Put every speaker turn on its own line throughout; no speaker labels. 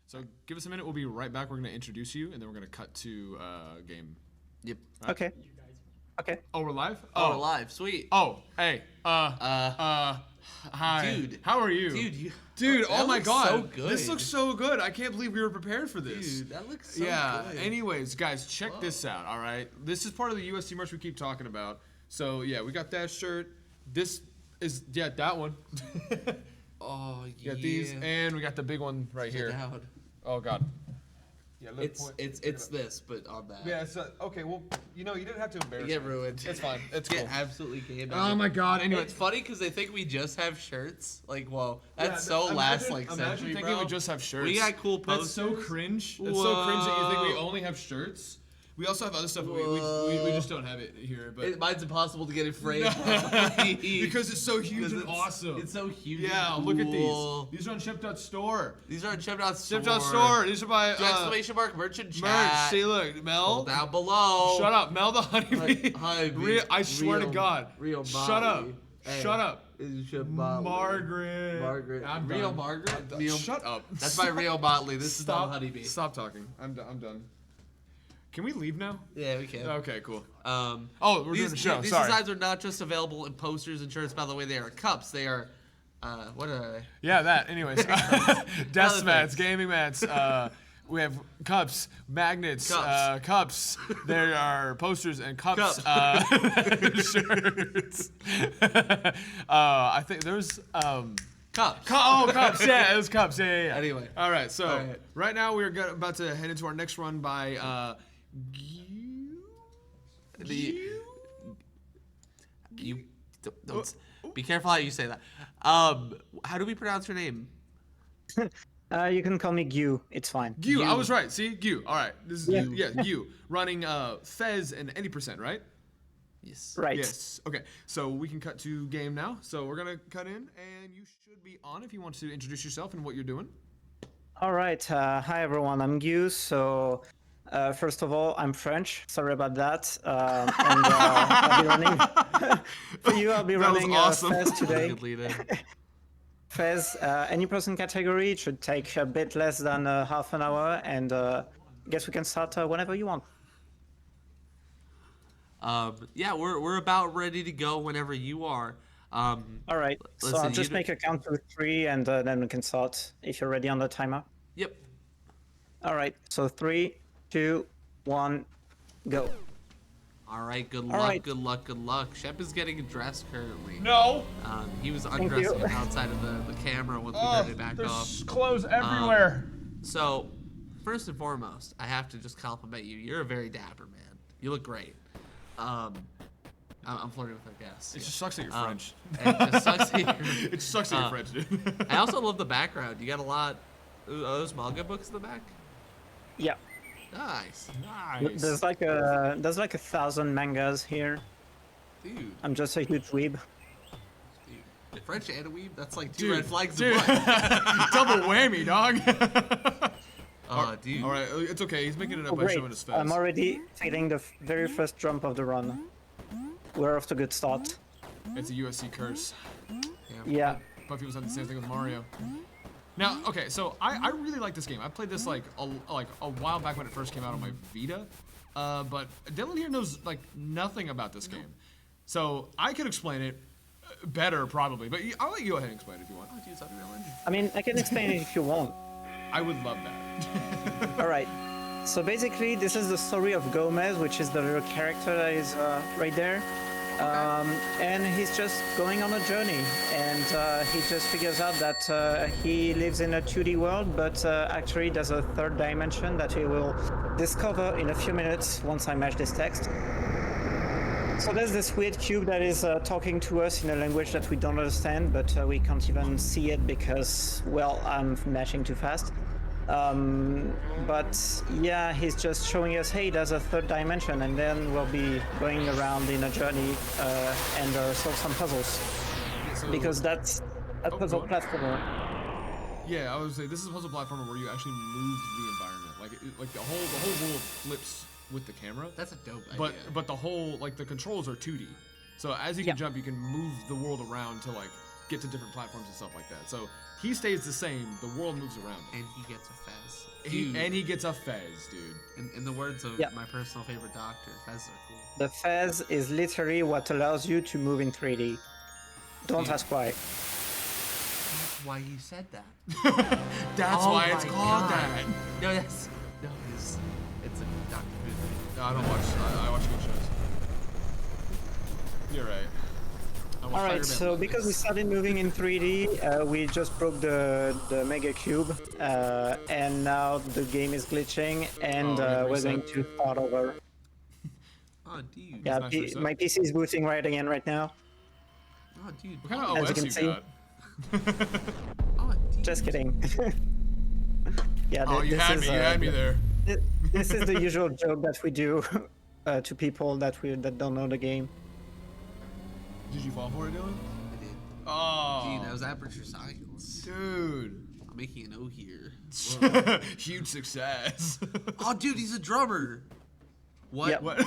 So give us a minute. We'll be right back. We're gonna introduce you, and then we're gonna cut to game.
Yep.
Right?
Okay. Okay.
Oh, we're live.
Oh, we're live. Sweet.
Oh, hey. Hi.
Dude.
How are you?
Dude,
oh my God.
So good.
This looks so good. I can't believe we were prepared for this.
Dude, that looks so good.
Anyways, guys, check this out. All right. This is part of the USC merch we keep talking about. So yeah, we got that shirt. This is that one.
Oh
We
yeah.
got these, and we got the big one right here.
Out.
Oh God. Yeah,
It's this, but on that.
Yeah. So okay. Well, you didn't have to embarrass.
You get
me.
ruined.
It's fine. It's
Get
cool.
absolutely game.
Oh my God. Anyway,
It's funny because they think we just have shirts. Like, whoa, that's
imagine-
century,
Imagine thinking
bro.
we just have shirts.
We got cool posters.
That's so cringe. It's so cringe that you think we only have shirts. We also have other stuff. But we just don't have it here. But
Mine's impossible to get it framed.
because it's so huge and
it's
awesome.
It's so huge.
Yeah,
and
look at
cool.
these. These are on Ship.store.
These are on Ship.store.
Ship.store. These are by
Exclamation mark merchant chat.
merch. See, look, Mel.
Scroll down below.
Shut up, Mel the honeybee.
Honeybee.
I swear to God.
Real
Shut up.
Motley. Hey,
Shut up.
Margaret.
Margaret. I'm
Real
done.
Margaret.
Real. Shut up.
That's my real Motley. This is not
Stop.
honeybee.
Stop talking. I'm done. Can we leave now?
Yeah, we can.
Okay, cool.
Oh,
we're doing a show.
These
Sorry.
designs are not just available in posters and shirts. By the way, they are cups. They are, what are they?
Yeah, that. Anyways, desk mats, gaming mats. We have cups, magnets, cups. There are posters and cups. Shirts. I think there's
Cups.
cups. Yeah, it was cups. Yeah.
Anyway.
All right. So
All right.
right now we're about to head into our next run by
You don't be careful how you say that. How do we pronounce your name?
You can call me Gyu. It's fine.
Gyu. I was right. See, Gyu. All right. This is
Yeah.
Gyu running FEZ and 80%, right?
Yes.
Right.
Yes. Okay. So we can cut to game now. So we're gonna cut in, and you should be on if you want to introduce yourself and what you're doing.
All right. Hi, everyone. I'm Gyu. So, first of all, I'm French. Sorry about that. And I'll be running. For you, I'll be
That was
running
awesome.
FEZ today.
Good lead in.
FEZ, any person category. It should take a bit less than half an hour. And I guess we can start whenever you want.
Yeah, we're about ready to go whenever you are.
All right. So
listen,
I'll just make a count to 3, and then we can start if you're ready on the timer.
Yep.
All right. So 3, 2, 1, go.
All right. Good luck.
right.
Good luck. Good luck. Shep is getting dressed currently.
No.
He was
you.
undressing outside of the camera once we turned it back off.
clothes everywhere.
So, first and foremost, I have to just compliment you. You're a very dapper man. You look great. I'm flirting with our guests.
It just sucks that you're French.
It just sucks that you're-
It sucks that you're French, dude.
I also love the background. You got a lot. Are those manga books in the back?
Yeah.
Nice,
Nice.
There's like 1,000 mangas here.
dude.
I'm just a huge weeb.
Dude. French and a weeb. That's like two
Dude,
red flags.
dude.
In one.
Double whammy, dog.
Dude.
All right, it's okay. He's making it up
Oh,
by
great.
showing his face.
I'm already feeling the very first jump of the run. We're off to a good start.
It's a USC curse.
Yeah.
But people said the same thing with Mario. Now, okay, so I really like this game. I played this like a while back when it first came out on my Vita, but Dylan here knows like nothing about this game, so I could explain it better probably. But I'll let you go ahead and explain it if you want.
Use Unreal Engine.
I mean, I can explain it if you want.
I would love that.
All right. So basically, this is the story of Gomez, which is the little character that is right there. And he's just going on a journey, and he just figures out that he lives in a 2D world, but actually there's a third dimension that he will discover in a few minutes once I match this text. So there's this weird cube that is talking to us in a language that we don't understand, but we can't even see it because, well, I'm matching too fast. But yeah, he's just showing us, hey, there's a third dimension, and then we'll be going around in a journey and solve some puzzles.
So,
Because that's a puzzle
go on.
platformer.
yeah, I would say this is a puzzle platformer where you actually move the environment, like the whole world flips with the camera.
That's a dope
But
idea.
but the whole the controls are 2D. So as you can
Yeah.
jump, you can move the world around to like get to different platforms and stuff like that. So he stays the same. The world moves around him.
And he gets a Fez.
He gets a Fez, dude.
In the words of
Yeah.
my personal favorite doctor, Fez are cool.
The FEZ is literally what allows you to move in 3D. Don't
See?
ask why.
That's why he said that.
That's
Oh
why it's
my
called
God.
that.
No, it's a Doctor Who thing.
No, I don't watch. I watch good shows. You're right. I watch
Alright,
Spider-Man
so
movies.
because we started moving in 3D, we just broke the Mega Cube, and now the game is glitching, and
Oh,
we're
reset.
going to start over.
Oh, dude.
Yeah,
nice reset.
my PC is booting right again right now.
Oh, dude.
What kind of
As you
OS
can
you
see.
got?
Oh, dude.
Just kidding. Yeah,
Oh, you
this
had
is,
me. You had me there.
This is the usual joke that we do to people that don't know the game.
Did you fall for it, Dylan?
I did.
Oh,
Gee, that was aperture science.
dude.
I'm making an O here.
Huge success.
Oh, dude, he's a drummer. What?
Yep.
What?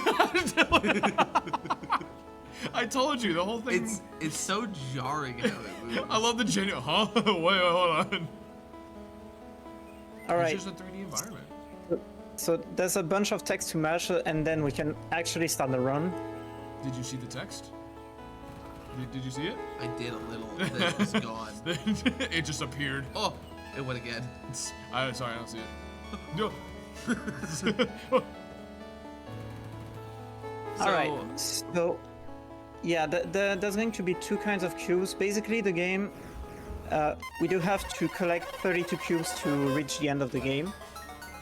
I told you the whole thing.
It's so jarring how it moves.
I love the genuine. Huh? Wait, hold on.
Alright,
It's just a 3D environment.
so there's a bunch of text to match, and then we can actually start the run.
Did you see the text? Did you see it?
I did a little. Then it was gone.
It just appeared.
Oh, it went again.
Sorry, I don't see it. No.
Alright, so yeah, there's going to be two kinds of cubes. Basically, the game, we do have to collect 32 cubes to reach the end of the game.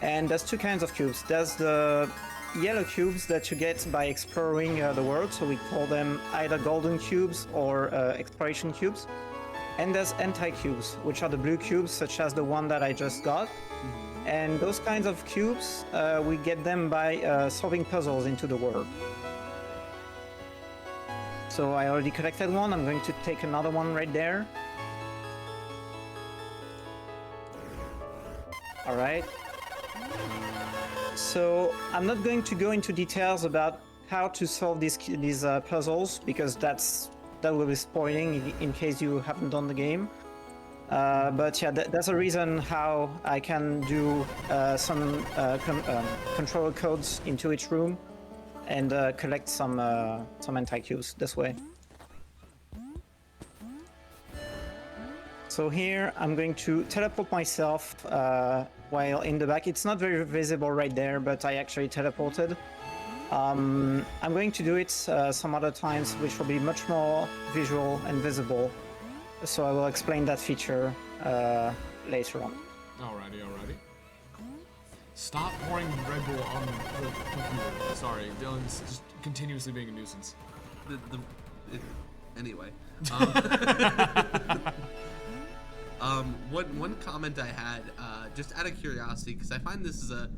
And there's two kinds of cubes. There's the yellow cubes that you get by exploring the world, so we call them either golden cubes or exploration cubes. And there's anti-cubes, which are the blue cubes, such as the one that I just got. And those kinds of cubes, we get them by solving puzzles into the world. So I already collected one, I'm going to take another one right there. Alright. So I'm not going to go into details about how to solve these puzzles, because that will be spoiling in case you haven't done the game. But yeah, there's a reason how I can do some controller codes into each room and collect some anti-cues this way. So here I'm going to teleport myself while in the back. It's not very visible right there, but I actually teleported. I'm going to do it some other times, which will be much more visual and visible. So I will explain that feature later on.
Alrighty. Stop pouring Red Bull on the computer. Sorry, Dylan's just continuously being a nuisance.
Anyway. One comment I had, just out of curiosity, because I find this is a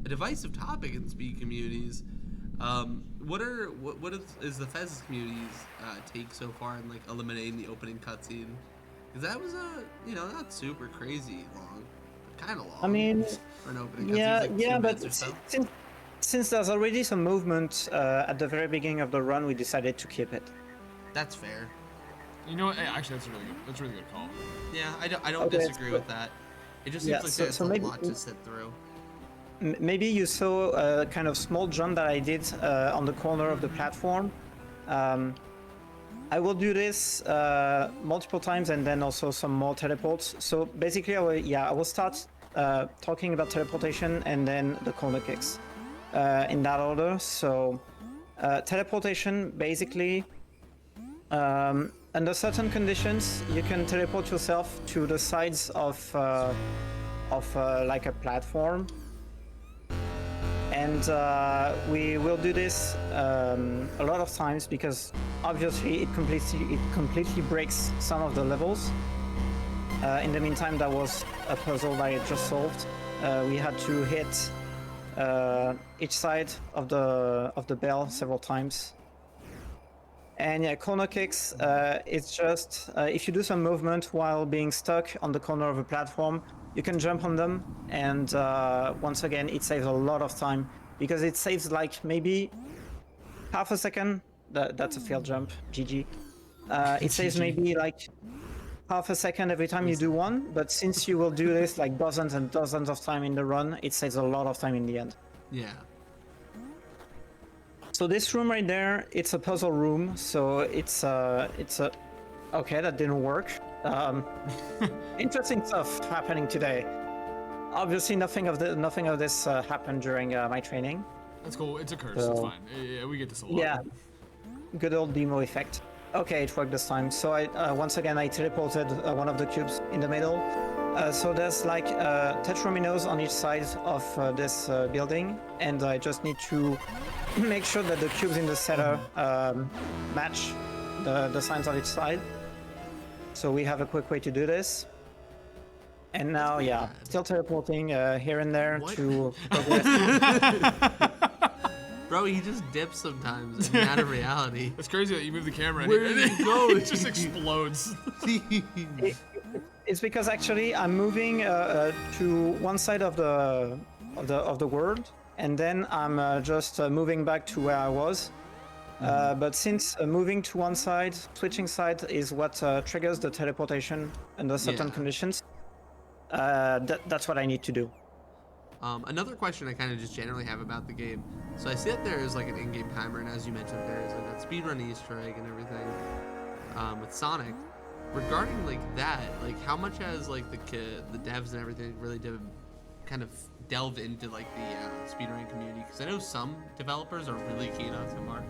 divisive topic in speed communities. What is the FEZ community's take so far in like eliminating the opening cutscene? Because that was not super crazy long, but kind of long.
I mean,
for an opening cutscene.
yeah,
It's like 2
but
minutes or so.
since there's already some movement at the very beginning of the run, we decided to keep it.
That's fair.
You know what? Hey, actually, that's a really good call.
Yeah, I don't
Okay,
disagree
so-
with that. It just seems
Yeah,
like
so-
there's
so
a
maybe-
lot to sit through.
Maybe you saw a kind of small jump that I did on the corner of the platform. I will do this multiple times and then also some more teleports. So basically, I will start talking about teleportation and then the corner kicks in that order. So teleportation, basically, under certain conditions, you can teleport yourself to the sides of like a platform. And we will do this a lot of times because obviously it completely breaks some of the levels. In the meantime, that was a puzzle that I just solved. We had to hit each side of the bell several times. And yeah, corner kicks, it's just if you do some movement while being stuck on the corner of a platform, you can jump on them, and once again, it saves a lot of time because it saves like maybe half a second. That's a failed jump, GG. It saves maybe like half a second every time you do one, but since you will do this like dozens and dozens of time in the run, it saves a lot of time in the end.
Yeah.
So this room right there, it's a puzzle room. So it's a okay, that didn't work. Interesting stuff happening today. Obviously, nothing of this happened during my training.
That's cool. It's a curse.
So-
It's fine. Yeah, we get this a lot.
Yeah, good old demo effect. Okay, it worked this time. So I once again I teleported one of the cubes in the middle. So there's like tetrominoes on each side of this building, and I just need to make sure that the cubes in the center match the signs on each side. So we have a quick way to do this. And now, yeah, still teleporting here and there
What?
to progress.
Bro, he just dips sometimes and out of reality.
It's crazy that you move the camera
Where
and
did he go?
it just explodes.
It's because actually I'm moving to one side of the world, and then I'm just moving back to where I was. But since moving to one side, switching side is what triggers the teleportation under certain
Yeah.
conditions. That's what I need to do.
Another question I kind of just generally have about the game. So I see that there is like an in-game timer, and as you mentioned, there is like that speedrun Easter egg and everything with Sonic. Regarding like that, like how much has like the devs and everything really kind of delved into like the speedrunning community? Because I know some developers are really keen on Samar.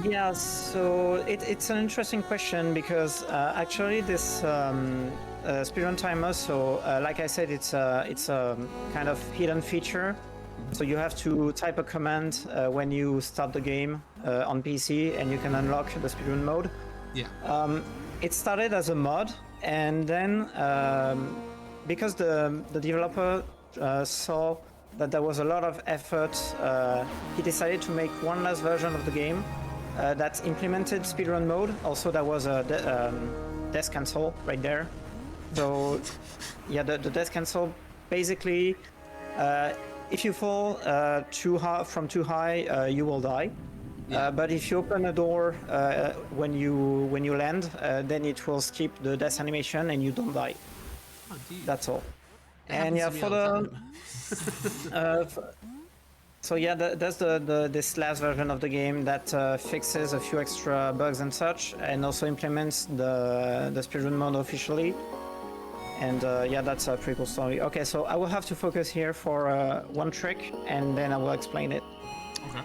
Yeah, so it's an interesting question because actually this speedrun timer, so like I said, it's a kind of hidden feature. So you have to type a command when you start the game on PC, and you can unlock the speedrun mode.
Yeah.
It started as a mod, and then because the developer saw that there was a lot of effort, he decided to make one last version of the game that implemented speedrun mode. Also, there was a death cancel right there. So, yeah, the death cancel basically, if you fall too high from too high, you will die.
Yeah.
But if you open a door when you land, then it will skip the death animation and you don't die.
Oh, dude.
That's all.
That
And
happens
yeah,
to me
for
all
the
time.
so yeah, that's this last version of the game that fixes a few extra bugs and such, and also implements the speedrun mode officially. And yeah, that's a pretty cool story. Okay, so I will have to focus here for one trick, and then I will explain it.
Okay.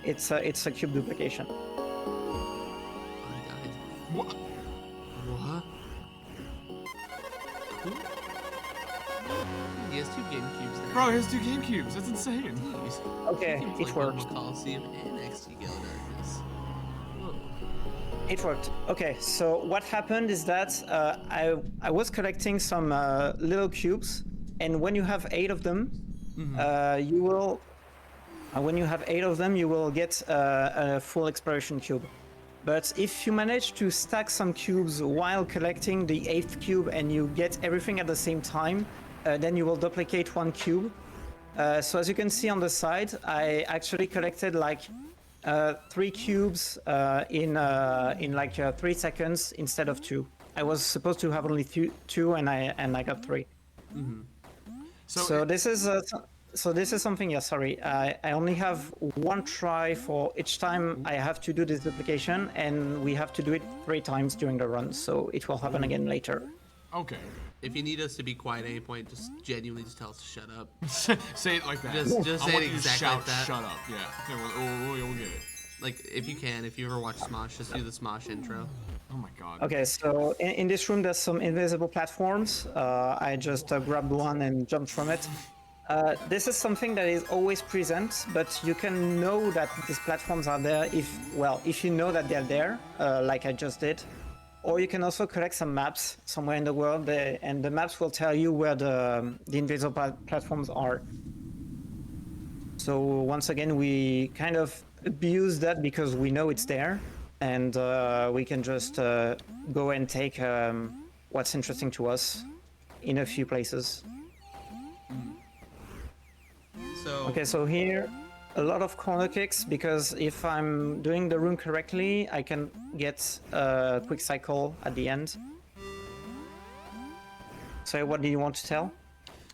It's a cube duplication.
Oh, I died.
What?
What? He has two GameCubes there.
Bro, he has 2 GameCubes. That's insane.
Jeez.
Okay,
You can
it
play
worked.
Pokemon Coliseum and XT Gale Darkness. Whoa.
It worked. Okay, so what happened is that I was collecting some little cubes, and when you have 8 of them, you will. When you have 8 of them, you will get a full exploration cube. But if you manage to stack some cubes while collecting the 8th cube and you get everything at the same time, then you will duplicate 1 cube. So as you can see on the side, I actually collected like 3 cubes in like 3 seconds instead of 2. I was supposed to have only 2, and I got 3. So this is something. Yeah, sorry. I only have 1 try for each time I have to do this duplication, and we have to do it 3 times during the run. So it will happen again later.
Okay.
If you need us to be quiet at any point, just genuinely just tell us to shut up.
Say it like that.
Just
I
say
want
it
you to
exactly
shout,
like that.
Shut up. Yeah. We'll get it.
Like, if you can, if you ever watch Smosh, just do the Smosh intro.
Oh my god.
Okay, so in this room there's some invisible platforms. I just grabbed one and jumped from it. This is something that is always present, but you can know that these platforms are there if you know that they're there, like I just did. Or you can also collect some maps somewhere in the world, and the maps will tell you where the invisible platforms are. So once again, we kind of abuse that because we know it's there, and we can just go and take what's interesting to us in a few places.
So,
Okay, so here, a lot of corner kicks because if I'm doing the room correctly, I can get a quick cycle at the end. So what do you want to tell?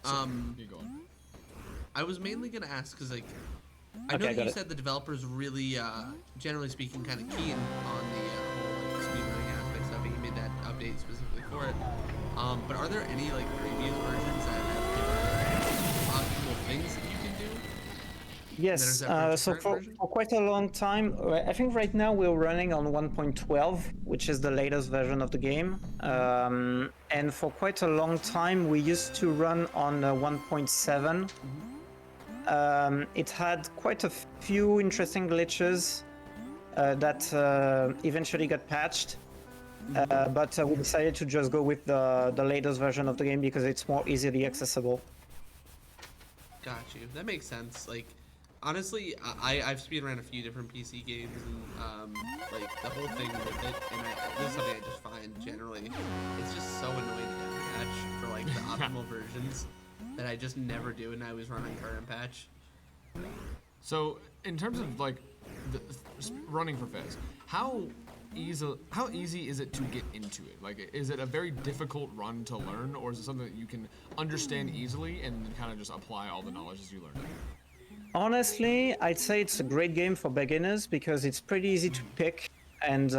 You go on.
I was mainly gonna ask because like I
Okay,
know that
got
you
it.
said the developers really, generally speaking, kind of keen on the whole like, speedrunning aspects of it. You made that update specifically for it. But are there any like previous versions that have optimal things that you can do?
Yes,
separate to
so
current
for,
version?
for quite a long time, I think right now we're running on 1.12, which is the latest version of the game. And for quite a long time, we used to run on 1.7. It had quite a few interesting glitches that eventually got patched. But we decided to just go with the latest version of the game because it's more easily accessible.
Got you. That makes sense. Like, honestly, I've speedrun a few different PC games, and like the whole thing with it, and this is something I just find generally, it's just so annoying to down patch for like the optimal versions that I just never do, and I always run on current patch.
So, in terms of like running for FEZ, how easy is it to get into it? Like, is it a very difficult run to learn, or is it something that you can understand easily and kind of just apply all the knowledge as you learn it?
Honestly, I'd say it's a great game for beginners because it's pretty easy to pick, and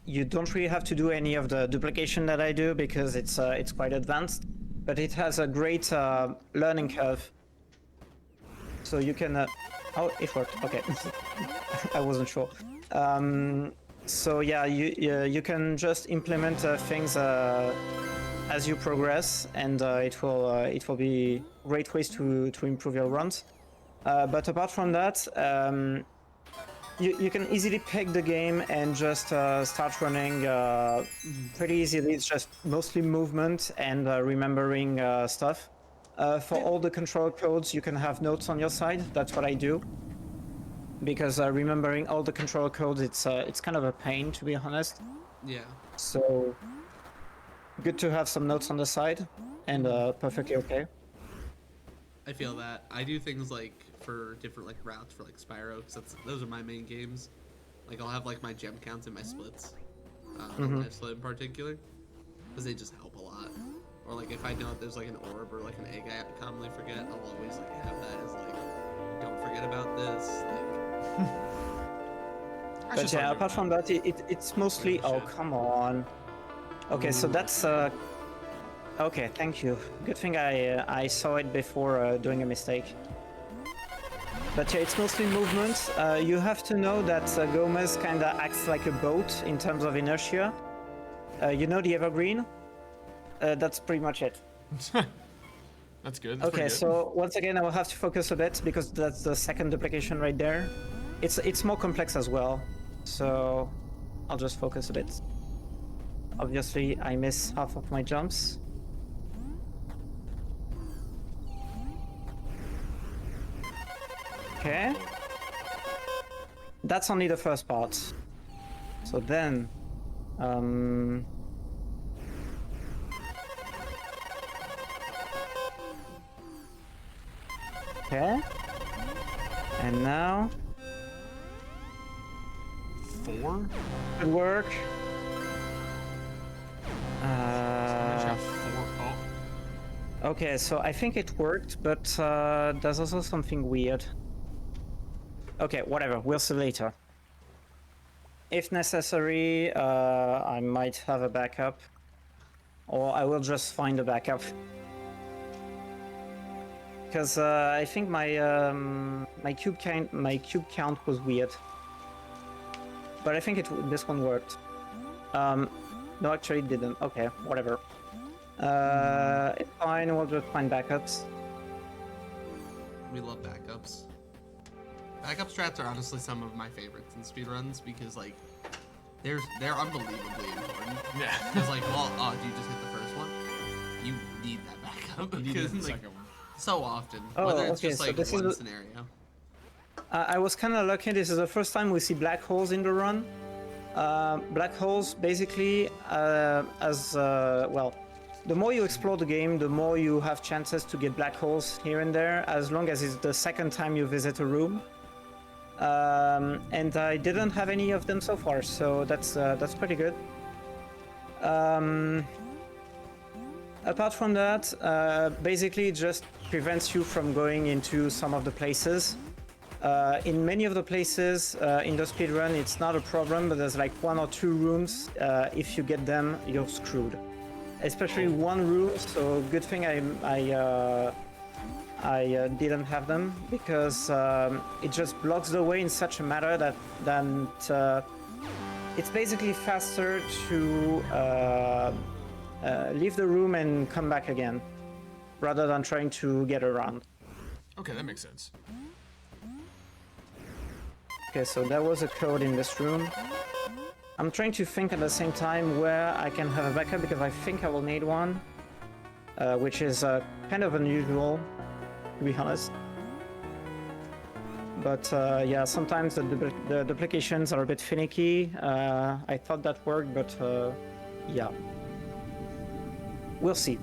you don't really have to do any of the duplication that I do because it's quite advanced. But it has a great learning curve, so you can. Oh, it worked. Okay, I wasn't sure. So yeah, you can just implement things as you progress, and it will be great ways to improve your runs. But apart from that, you can easily pick the game and just start running pretty easily. It's just mostly movement and remembering stuff. For all the control codes, you can have notes on your side. That's what I do. Because remembering all the control codes, it's kind of a pain, to be honest.
Yeah.
So good to have some notes on the side, and perfectly okay.
I feel that. I do things like for different like routes for like Spyro, because those are my main games. Like I'll have like my gem counts and my splits, my split in particular, because they just help a lot. Or like if I know that there's like an orb or like an egg I commonly forget, I'll always like have that as like, don't forget about this. Like,
But yeah, apart from that, it's mostly. Oh, come on. Okay, so that's. Okay, thank you. Good thing I saw it before doing a mistake. But yeah, it's mostly movement. You have to know that Gomez kind of acts like a boat in terms of inertia. You know the evergreen? That's pretty much it.
That's good.
Okay, so once again, I will have to focus a bit because that's the second duplication right there. It's more complex as well, so I'll just focus a bit. Obviously, I miss half of my jumps. Okay. That's only the first part. So then, okay. And now,
4?
good work. Okay, so I think it worked, but there's also something weird. Okay, whatever, we'll see later. If necessary, I might have a backup, or I will just find a backup. Because I think my cube count was weird, but I think this one worked. No, actually it didn't. Okay, whatever. It's fine. We'll just find backups.
we love backups. Backup strats are honestly some of my favorites in speedruns because like they're unbelievably important.
Yeah.
Because like, well, oh, do you just hit the first one? You need that backup because
the
like,
second one.
so often,
Oh,
whether it's
okay,
just
so
like
this
one
is
scenario.
I was kind of lucky. This is the first time we see black holes in the run. Black holes basically well, the more you explore the game, the more you have chances to get black holes here and there, as long as it's the second time you visit a room. and I didn't have any of them so far, so that's pretty good. Apart from that, basically it just prevents you from going into some of the places. In many of the places in the speedrun, it's not a problem, but there's like 1 or 2 rooms. If you get them, you're screwed. Especially one room, so good thing I didn't have them, because it just blocks the way in such a manner that it's basically faster to leave the room and come back again, rather than trying to get around.
Okay, that makes sense.
Okay, so there was a code in this room. I'm trying to think at the same time where I can have a backup, because I think I will need one, which is kind of unusual, to be honest. But yeah, sometimes the duplications are a bit finicky. I thought that worked, but yeah. We'll see.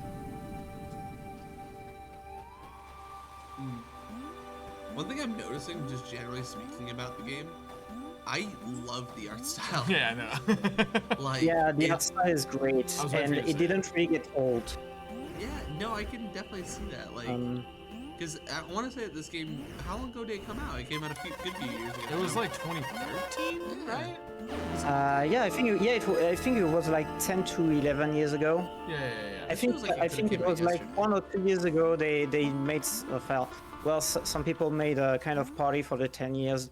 One thing I'm noticing, just generally speaking about the game, I love the art style.
Yeah, I know.
Like,
Yeah, the art style is great,
I was waiting
and
for you to
it
say
didn't really get old.
yeah, no, I can definitely see that. Like, because I want to say that this game, how long ago did it come out? It came out a good few years ago.
It was like 2013, right?
Yeah, I think it was like 10 to 11 years ago.
Yeah.
I think
feels like it
I
could've
think it
came out
was like
yesterday.
1 or 2 years ago they made some people made a kind of party for the 10 years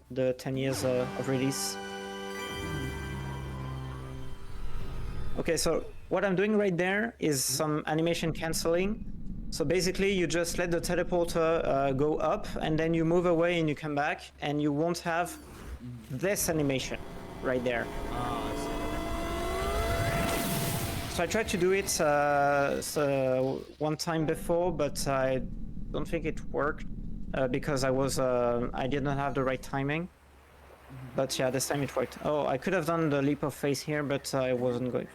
of release. Okay, so what I'm doing right there is some animation canceling. So basically you just let the teleporter go up, and then you move away and you come back, and you won't have this animation right there. So I tried to do it one time before, but I don't think it worked because I didn't have the right timing. But yeah, this time it worked. Oh, I could have done the leap of faith here, but I wasn't going.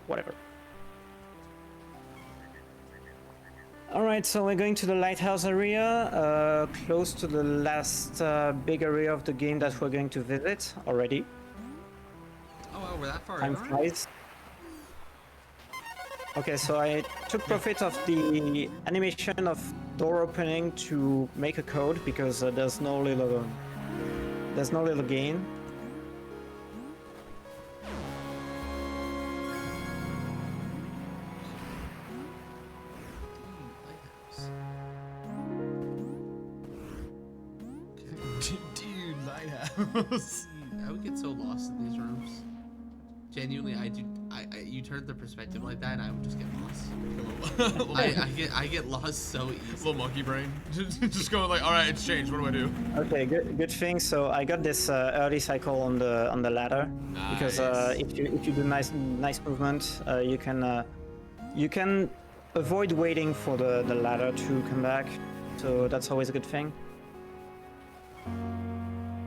Whatever. All right, so we're going to the lighthouse area, close to the last big area of the game that we're going to visit already.
Oh, wow, we're that far
Time
in already?
flies. Okay, so I took profit of the animation of door opening to make a code, because there's no little gain.
Dude, lighthouse.
I would get so lost in these rooms. Genuinely, you turn the perspective like that, and I would just get lost. I get lost so easily.
Little monkey brain. Just going like, all right, it's changed. What do I do?
Okay, good thing. So I got this early cycle on the ladder, because
Nice.
if you do nice movement, you can avoid waiting for the ladder to come back. So that's always a good thing.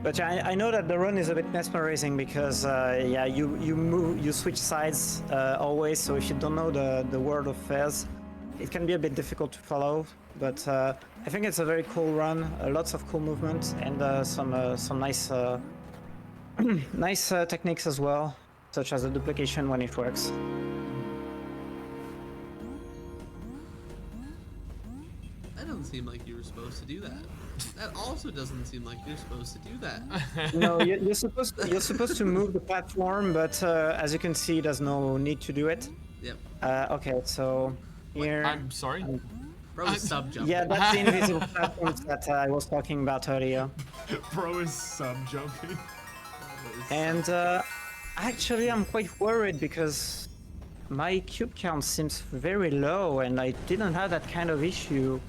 But yeah, I know that the run is a bit mesmerizing, because yeah, you switch sides always. So if you don't know the world of FEZ, it can be a bit difficult to follow. But I think it's a very cool run. Lots of cool movement, and some nice nice techniques as well, such as the duplication when it works.
That doesn't seem like you were supposed to do that. That also doesn't seem like you're supposed to do that.
No, you're supposed to move the platform, but as you can see, there's no need to do it.
Yep.
Okay, so here.
I'm sorry.
Bro is sub jumping.
Yeah, that's the invisible platforms that I was talking about earlier.
Bro is sub jumping.
And actually, I'm quite worried, because my cube count seems very low, and I didn't have that kind of issue.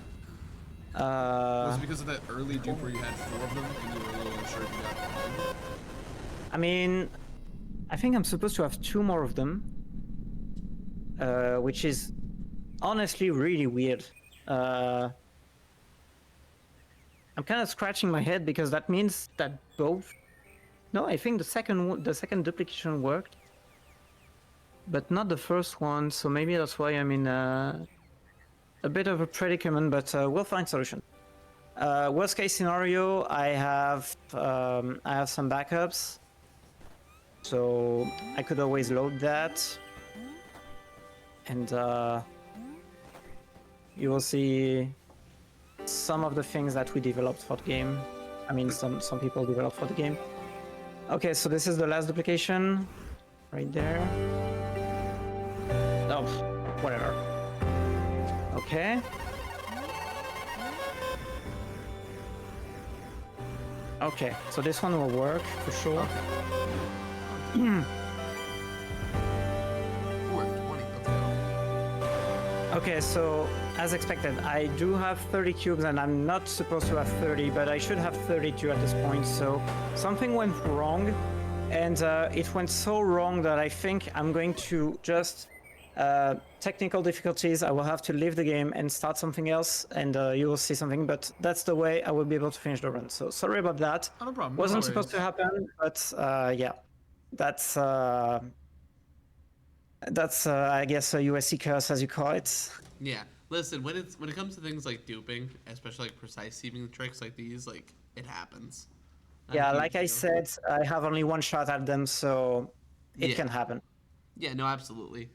Was it because of that early dupe where you had 4 of them and you were a little unsure if you got them?
I mean, I think I'm supposed to have 2 more of them, which is honestly really weird. I'm kind of scratching my head, because that means that both. No, I think the second duplication worked, but not the first one. So maybe that's why I'm in a bit of a predicament. But we'll find solution. Worst case scenario, I have some backups, so I could always load that, and you will see some of the things that we developed for the game. I mean, some people developed for the game. Okay, so this is the last duplication, right there. Oh, whatever. Okay. Okay, so this one will work for sure.
We're at 20. Let's go.
Okay, so as expected, I do have 30 cubes and I'm not supposed to have 30, but I should have 32 at this point. So something went wrong, and it went so wrong that I think I'm going to just technical difficulties. I will have to leave the game and start something else, and you will see something. But that's the way I will be able to finish the run. So sorry about that.
Oh, no problem.
Wasn't supposed to happen, but yeah, that's I guess a USC curse, as you call it.
Yeah. Listen, when it comes to things like duping, especially like precise seeming tricks like these, like it happens. Not a
Yeah,
huge
like I
deal.
said, I have only one shot at them, so it
Yeah.
can happen.
Yeah, no, absolutely.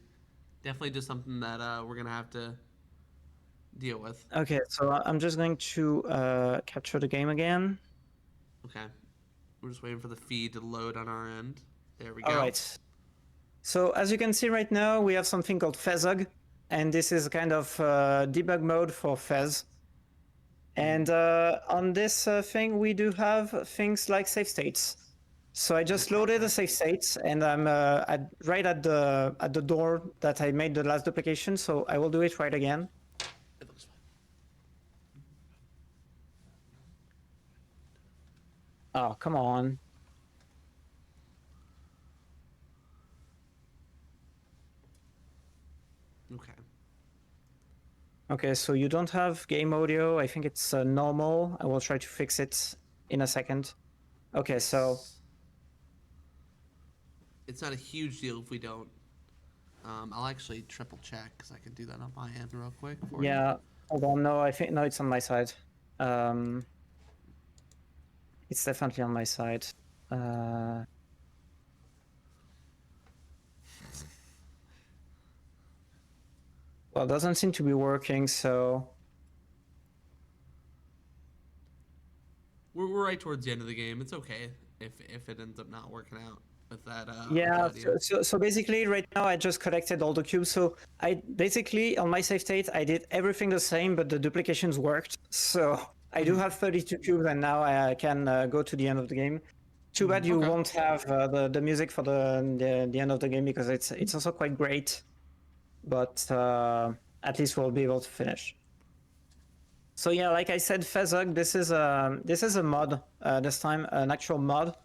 Definitely just something that we're gonna have to deal with.
Okay, so I'm just going to capture the game again.
Okay. We're just waiting for the feed to load on our end. There we go.
All right. So as you can see right now, we have something called FEZ, and this is kind of debug mode for FEZ. And on this thing, we do have things like save states. So I just loaded the save states, and I'm right at the door that I made the last duplication. So I will do it right again.
It looks fine.
Oh, come on.
Okay.
Okay, so you don't have game audio. I think it's normal. I will try to fix it in a second. Okay, so
It's not a huge deal if we don't. I'll actually triple check because I can do that on my end real quick. For you.
yeah, hold on. No, I think no, it's on my side. It's definitely on my side. Well, it doesn't seem to be working, so
We're right towards the end of the game. It's okay if it ends up not working out with that.
yeah.
with that audio.
So basically, right now I just collected all the cubes. So I basically on my save state I did everything the same, but the duplications worked. So I do have 32 cubes, and now I can go to the end of the game. Too bad you
Okay.
won't have the music for the end of the game, because it's also quite great. But at least we'll be able to finish. So yeah, like I said, FEZ, this is a mod this time, an actual mod,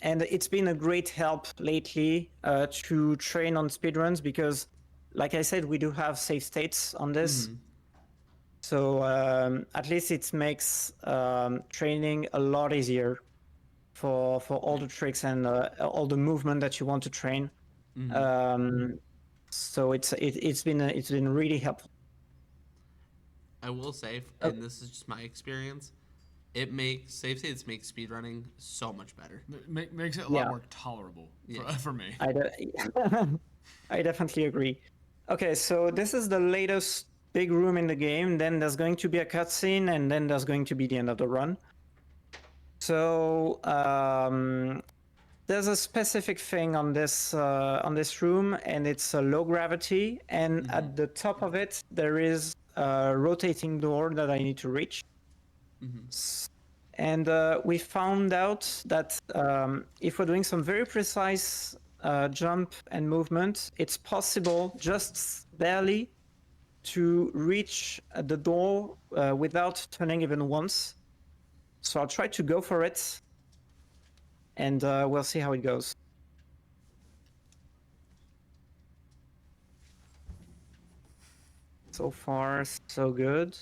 and it's been a great help lately to train on speedruns, because, like I said, we do have save states on this. So at least it makes training a lot easier for all the tricks and all the movement that you want to train. So it's been really helpful.
I will say, and this is just my experience, it makes save states make speedrunning so much better.
Makes it a lot
Yeah.
more tolerable
Yeah.
for me.
I definitely agree. Okay, so this is the latest big room in the game. Then there's going to be a cutscene, and then there's going to be the end of the run. So there's a specific thing on this room, and it's a low gravity. And at the top of it, there is a rotating door that I need to reach. And we found out that if we're doing some very precise jump and movement, it's possible just barely to reach the door without turning even once. So I'll try to go for it, and we'll see how it goes. So far, so good.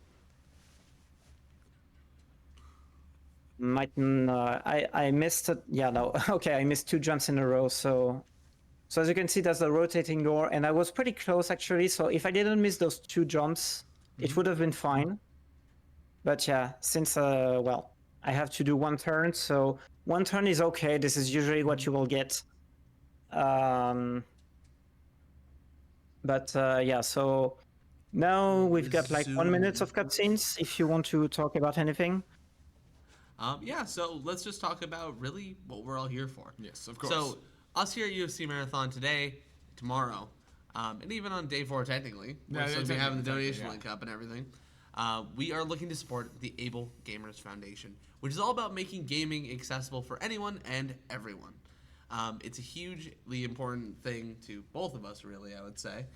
I missed it. Yeah, no. Okay, I missed 2 jumps in a row. So as you can see, there's a rotating door, and I was pretty close actually. So if I didn't miss those 2 jumps, it would have been fine. But yeah, since well, I have to do one turn, so one turn is okay. This is usually what you will get. But yeah, so now we've got like 1 minute of cutscenes. If you want to talk about anything.
Yeah, so let's just talk about really what we're all here for.
Yes, of course.
So, us here at UFC Marathon today, tomorrow, and even on day 4 technically,
Yeah,
we're supposed to be having the
technically,
donation
yeah.
link up and everything. We are looking to support the Able Gamers Foundation, which is all about making gaming accessible for anyone and everyone. It's a hugely important thing to both of us, really, I would say,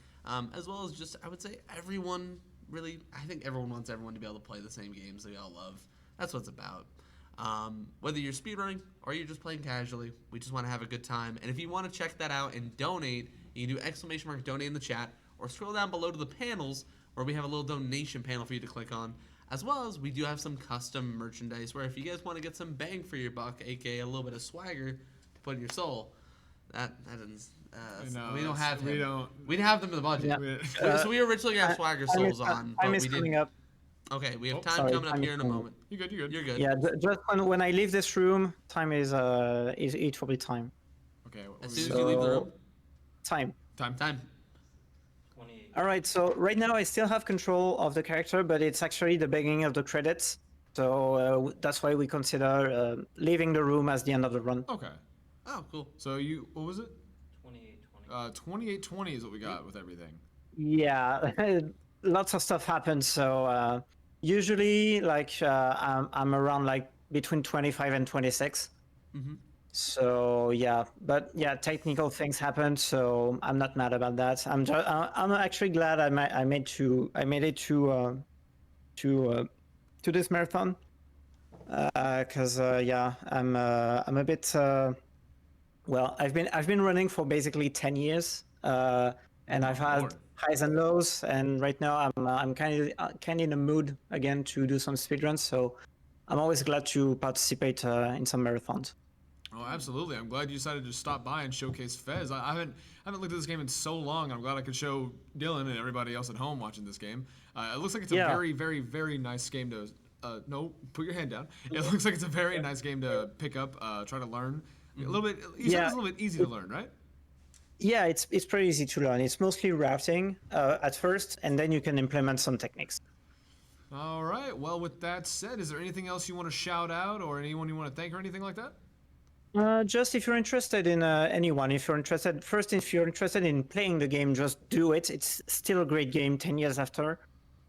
as well as just, I would say, everyone, really, I think everyone wants everyone to be able to play the same games that we all love. That's what it's about. Whether you're speedrunning or you're just playing casually, we just want to have a good time. And if you want to check that out and donate, you can do ! Donate in the chat, or scroll down below to the panels where we have a little donation panel for you to click on. As well as we do have some custom merchandise where if you guys want to get some bang for your buck, aka a little bit of swagger to put in your soul, that doesn't.
No,
we don't have
we
him.
don't.
We'd have them in the budget.
Yeah.
So we originally got swagger souls on, but
Time
we
is coming
didn't.
up.
Okay, we have
Oh,
time
sorry,
coming up
time
here
is
in a
coming up.
moment.
You good? You good?
You're good.
Yeah, just when I leave this room, time is it will be time.
Okay.
As soon as you leave the room,
Time.
time.
28.
All right, so right now I still have control of the character, but it's actually the beginning of the credits. So that's why we consider leaving the room as the end of the run.
Okay.
Oh, cool.
So what was it?
28,
2820 is what we got with everything.
Yeah, lots of stuff happens. So usually, like I'm around like between 25 and 26.
Mhm.
So yeah, but yeah, technical things happen. So I'm not mad about that. I'm actually glad I made it to this marathon. Because yeah, I'm a bit well. I've been running for basically 10 years, and I've had
Lord.
highs and lows. And right now, I'm kind of in a mood again to do some speedruns. So I'm always glad to participate in some marathons.
Oh, absolutely. I'm glad you decided to stop by and showcase FEZ. I haven't looked at this game in so long. I'm glad I could show Dylan and everybody else at home watching this game. It looks like it's a
Yeah.
very, very, very nice game to. No, put your hand down. It looks like it's a very nice game to pick up, try to learn. A little bit. You said it's a little bit easy to learn, right?
Yeah, it's pretty easy to learn. It's mostly routing at first, and then you can implement some techniques.
All right. Well, with that said, is there anything else you want to shout out, or anyone you want to thank, or anything like that?
Just if you're interested in anyone, if you're interested in playing the game, just do it. It's still a great game 10 years after.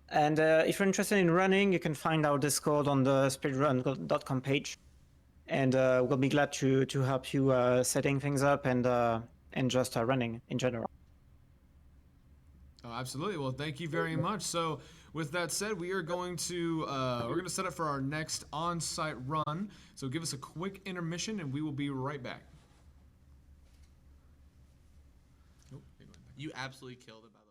And if you're interested in running, you can find our Discord on the speedrun.com page. And we'll be glad to help you setting things up and just running in general.
Oh, absolutely. Well, thank you very much. So, with that said, we are going to set up for our next on-site run. So, give us a quick intermission, and we will be right back.
You absolutely killed it, by the way.